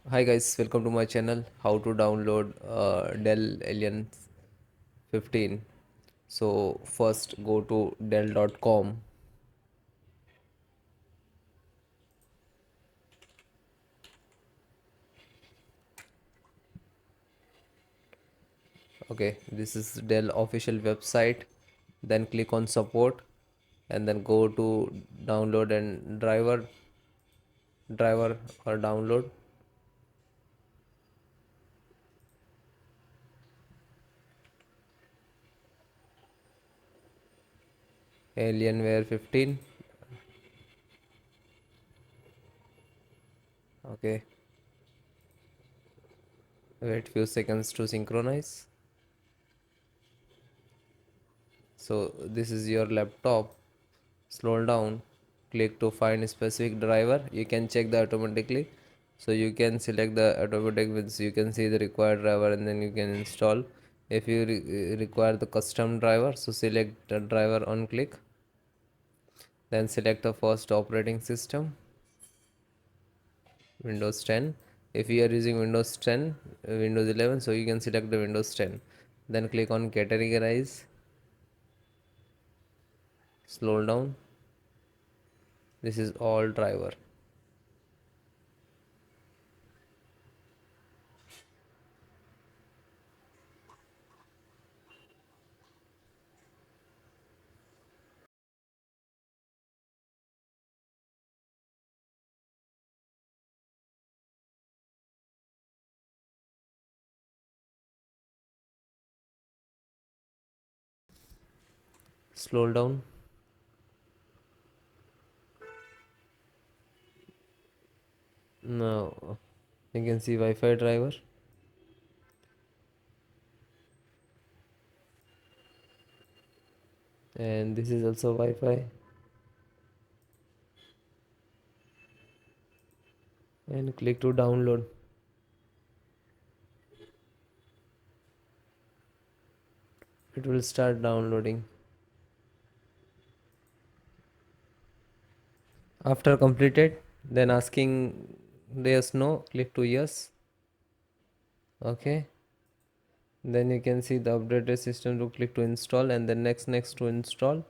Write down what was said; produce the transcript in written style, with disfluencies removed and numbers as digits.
Hi guys, welcome to my channel. How to download Dell Alien 15. So first go to dell.com. Okay, this is Dell official website. Then click on support and then go to download and driver or download Alienware 15. Okay, wait few seconds to synchronize. So this is your laptop. Scroll down, click to find specific driver. You can check the automatically, so you can select the automatic means you can see the required driver and then you can install. If you require the custom driver, so select the driver on click, then select the first operating system, Windows 10. If you are using Windows 10, Windows 11, so you can select the Windows 10, then click on categorize. Scroll down, this is all driver. Scroll down. Now you can see Wi-Fi driver, and this is also Wi-Fi, and click to download. It will start downloading. After completed, then asking yes no, click to yes. Okay, then you can see the updated system to click to install and then next to install.